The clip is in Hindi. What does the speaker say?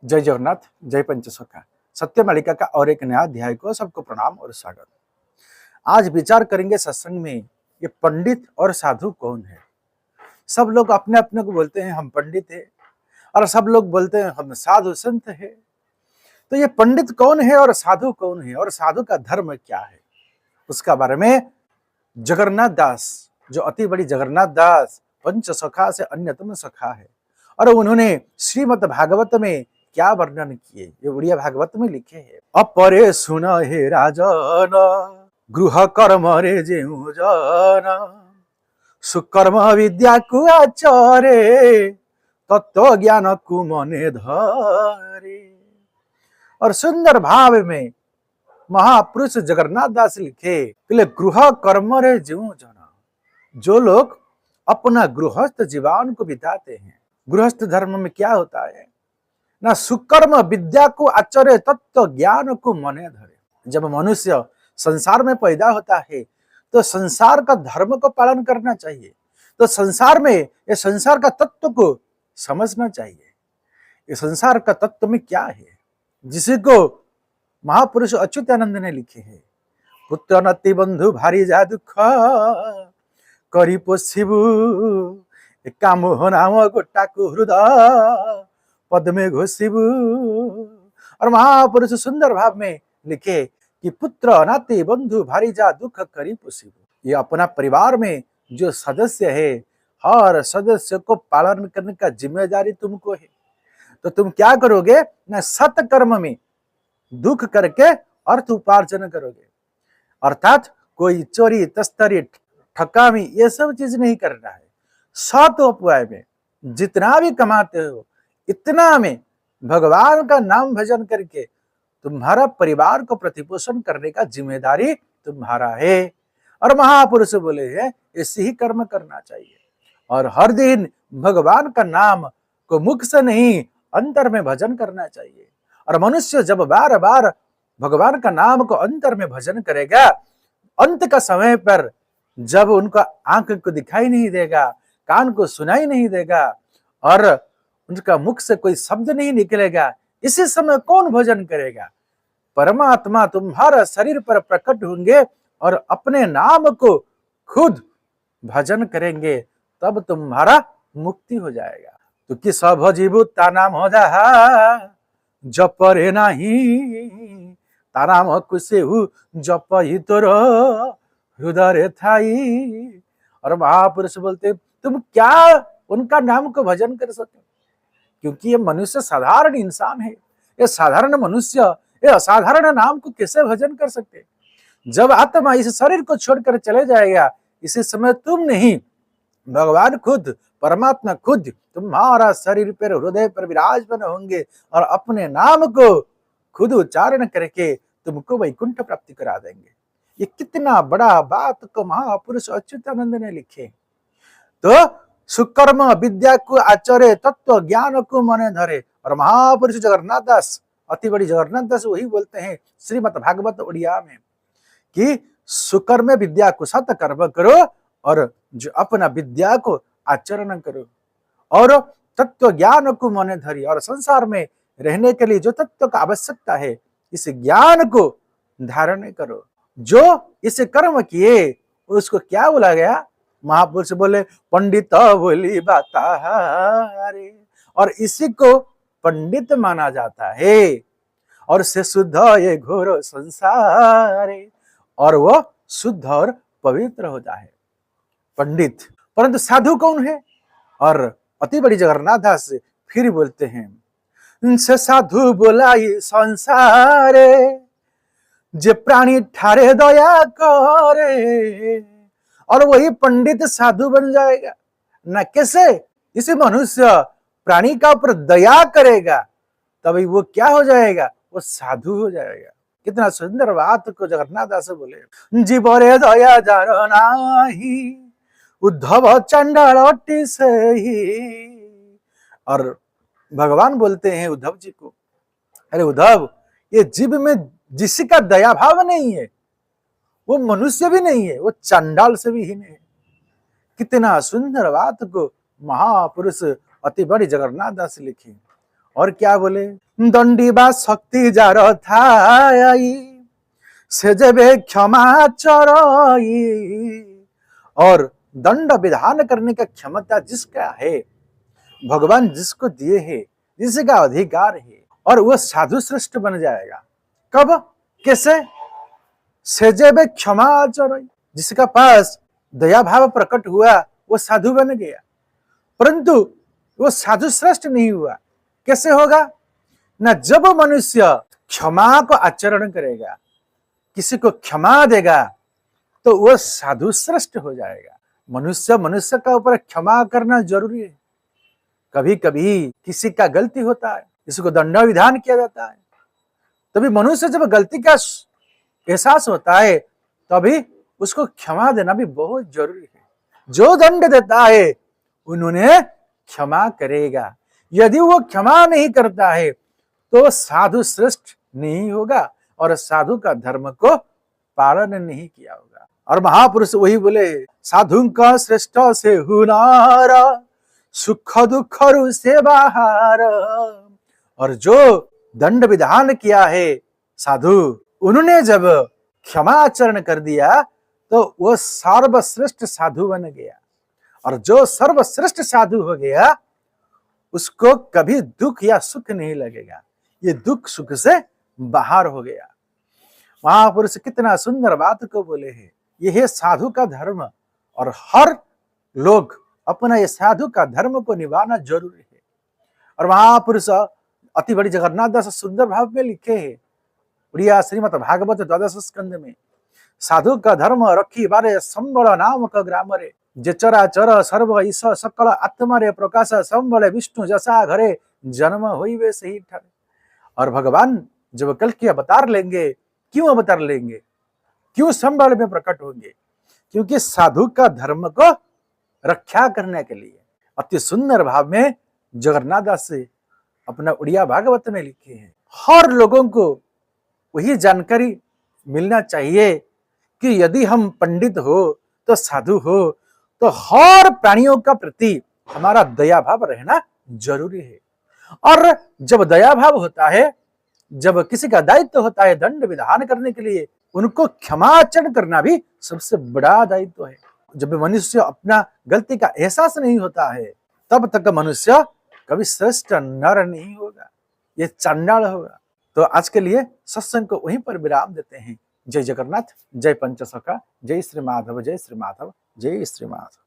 जय जगन्नाथ, जय पंचसखा। सत्य मालिका का और एक नया अध्याय को सबको प्रणाम और स्वागत। आज विचार करेंगे सत्संग में ये पंडित और साधु कौन है। सब लोग अपने अपने को बोलते हैं हम पंडित हैं और सब लोग बोलते हैं हम साधु संत हैं। तो ये पंडित कौन है और साधु कौन है और साधु का धर्म क्या है, उसका बारे में जगन्नाथ दास, जो अति बड़ी जगन्नाथ दास पंच सखा से अन्यतम सखा है, और उन्होंने श्रीमद् भागवत में क्या वर्णन किए ये उड़िया भागवत में लिखे हैं। अपरे सुन हे राजन, गृह कर्म रे जेउ जन, सुकर्म विद्या को आचरे, तत्व ज्ञान को मने धरे। और सुंदर भाव में महापुरुष जगन्नाथ दास लिखे, गृह कर्म रे जेउ जन, जो लोग अपना गृहस्थ जीवन को बिताते हैं। गृहस्थ धर्म में क्या होता है ना, सुकर्म विद्या को आचरे, तत्व ज्ञान को मने धरे। जब मनुष्य संसार में पैदा होता है तो संसार का धर्म को पालन करना चाहिए, तो संसार में ये संसार का तत्व को समझना चाहिए। ये संसार का तत्व में क्या है, जिसे को महापुरुष अच्युतानंद ने लिखे हैं। पुत्र नति बंधु भारी जा दुख, करी पोषिबु काम नाम गोटा को हृदय, पद में घोषिबु। और महापुरुष सुंदर भाव में लिखे कि पुत्र नाते बंधु भारी जा दुख करी पोषिबु। ये अपना परिवार में जो सदस्य है, हर सदस्य को पालन करने का जिम्मेदारी तुमको है। तो तुम क्या करोगे ना, सत कर्म में दुख करके अर्थ उपार्जन करोगे। अर्थात कोई चोरी तस्करी ठकामी ये सब चीज नहीं करना है। सत उपाय में जितना भी कमाते हो इतना में भगवान का नाम भजन करके तुम्हारा परिवार को प्रतिपोषण करने का जिम्मेदारी तुम्हारा है। और महापुरुष बोले हैं ऐसे ही कर्म करना चाहिए, और हर दिन भगवान का नाम को मुख से नहीं अंतर में भजन करना चाहिए। और मनुष्य जब बार बार भगवान का नाम को अंतर में भजन करेगा, अंत का समय पर जब उनका आंख को दिखाई नहीं देगा, कान को सुनाई नहीं देगा और उनका मुख से कोई शब्द नहीं निकलेगा, इसी समय कौन भजन करेगा। परमात्मा तुम्हारा शरीर पर प्रकट होंगे और अपने नाम को खुद भजन करेंगे, तब तुम्हारा मुक्ति हो जाएगा। तो कि सब जीवु ता नाम हो जा जप रे नाही, ताराम कुसे हु जप ही तोर हृदय थाई। और महापुरुष बोलते तुम क्या उनका नाम को भजन कर सकते, क्योंकि ये मनुष्य साधारण इंसान है, ये साधारण मनुष्य ये असाधारण नाम को कैसे भजन कर सकते। जब आत्मा इस शरीर को छोड़कर चले जाएगा, इसी समय तुम नहीं भगवान खुद, परमात्मा खुद तुम्हारा शरीर पर हृदय पर विराजमान होंगे और अपने नाम को खुद उच्चारण करके तुमको वैकुंठ प्राप्ति करा देंगे। ये कितना बड़ा बात को महापुरुष अच्युतानंद ने लिखे। तो सुकर्म विद्या को आचरे, तत्व ज्ञान को मने धरे। और महापुरुष जगन्नाथ दास, अति बड़ी जगन्नाथ दास वही बोलते हैं श्रीमद् भागवत उड़िया में कि सुकर्म विद्या को सत कर्म करो और जो अपना विद्या को आचरण करो, और तत्व ज्ञान को मने धरी। और संसार में रहने के लिए जो तत्व का आवश्यकता है, इस ज्ञान को धारण करो। जो इसे कर्म किए उसको क्या बोला गया, महापुरुष बोले पंडित बोली बाताहारे, और इसी को पंडित माना जाता है। और से शुद्ध ये घोर संसार, और वो शुद्ध और पवित्र हो जाए पंडित। परंतु साधु कौन है, और अति बड़ी जगन्नाथ दास फिर बोलते हैं इनसे साधु बोला ये संसारे, जे प्राणी ठारे दया करे। और वही पंडित साधु बन जाएगा ना। कैसे, इसे मनुष्य प्राणी का ऊपर दया करेगा तभी वो क्या हो जाएगा, वो साधु हो जाएगा। कितना सुंदर बात को जगन्नाथ दास बोले, जीवरे दया जानो नाही, उद्धव चंडाल से ही। और भगवान बोलते हैं उद्धव जी को, अरे उद्धव, ये जीव में जिसका दया भाव नहीं है वो मनुष्य भी नहीं है, वो चंडाल से भी हीन है। कितना सुंदर बात को महापुरुष अति बड़ी जगन्नाथ दास लिखे। और क्या बोले, दंडी बा शक्ति जार थाई से जेबे क्षमा चरई। और दंड विधान करने का क्षमता जिसका है, भगवान जिसको दिए है, जिसका अधिकार है, और वह साधु श्रेष्ठ बन जाएगा। कब, कैसे, सेजेबे क्षमा चरई, जिसका पास दया भाव प्रकट हुआ वो साधु बन गया, परंतु वो साधु श्रेष्ठ नहीं हुआ। कैसे होगा ना, जब मनुष्य क्षमा को आचरण करेगा, किसी को क्षमा देगा, तो वह साधु श्रेष्ठ हो जाएगा। मनुष्य मनुष्य का ऊपर क्षमा करना जरूरी है। कभी कभी किसी का गलती होता है, किसी को दंड विधान किया जाता है, तभी मनुष्य जब गलती का एहसास होता है तभी उसको क्षमा देना भी बहुत जरूरी है। जो दंड देता है उन्होंने क्षमा करेगा। यदि वो क्षमा नहीं करता है तो साधु श्रेष्ठ नहीं होगा और साधु का धर्म को पालन नहीं किया होगा। और महापुरुष वही बोले, साधु का श्रेष्ठ से हुनार सुख दुख से बाहर। और जो दंड विधान किया है साधु, उन्होंने जब क्षमा आचरण कर दिया तो वो सर्वश्रेष्ठ साधु बन गया। और जो सर्वश्रेष्ठ साधु हो गया उसको कभी दुख या सुख नहीं लगेगा, ये दुख सुख से बाहर हो गया। महापुरुष कितना सुंदर बात को बोले हैं, यह है साधु का धर्म। और हर लोग अपना ये साधु का धर्म को निभाना जरूरी है। और महापुरुष अति बड़ी जगन्नाथ दास सुंदर भाव में लिखे हैं, उड़िया श्रीमद भागवत द्वादश स्कंद में, साधु का धर्म रखी बारे संबल नामक ग्राम रे, जे चराचर सर्व ईश सकल आत्मा रे प्रकाश संबल विष्णु जसा घरे जन्म होइबे सही ठरे। और भगवान जब कल की अवतार लेंगे, क्यों अवतार लेंगे, क्यों संबल में प्रकट होंगे, क्योंकि साधु का धर्म को रक्षा करने के लिए। अति सुंदर भाव में जगन्नाथ दास से अपना उड़िया भागवत में लिखे हैं। हर लोगों को वही जानकारी मिलना चाहिए कि यदि हम पंडित हो तो साधु हो तो हर प्राणियों का प्रति हमारा दया भाव रहना जरूरी है। और जब दया भाव होता है, जब किसी का दायित्व होता है दंड विधान करने के लिए, उनको क्षमाचरण करना भी सबसे बड़ा दायित्व है। जब मनुष्य अपना गलती का एहसास नहीं होता है तब तक मनुष्य कभी श्रेष्ठ नर नहीं होगा, ये चंडाल होगा। तो आज के लिए सत्संग को वहीं पर विराम देते हैं। जय जगन्नाथ, जय पंचसखा, जय श्री माधव, जय श्री माधव, जय श्री माधव।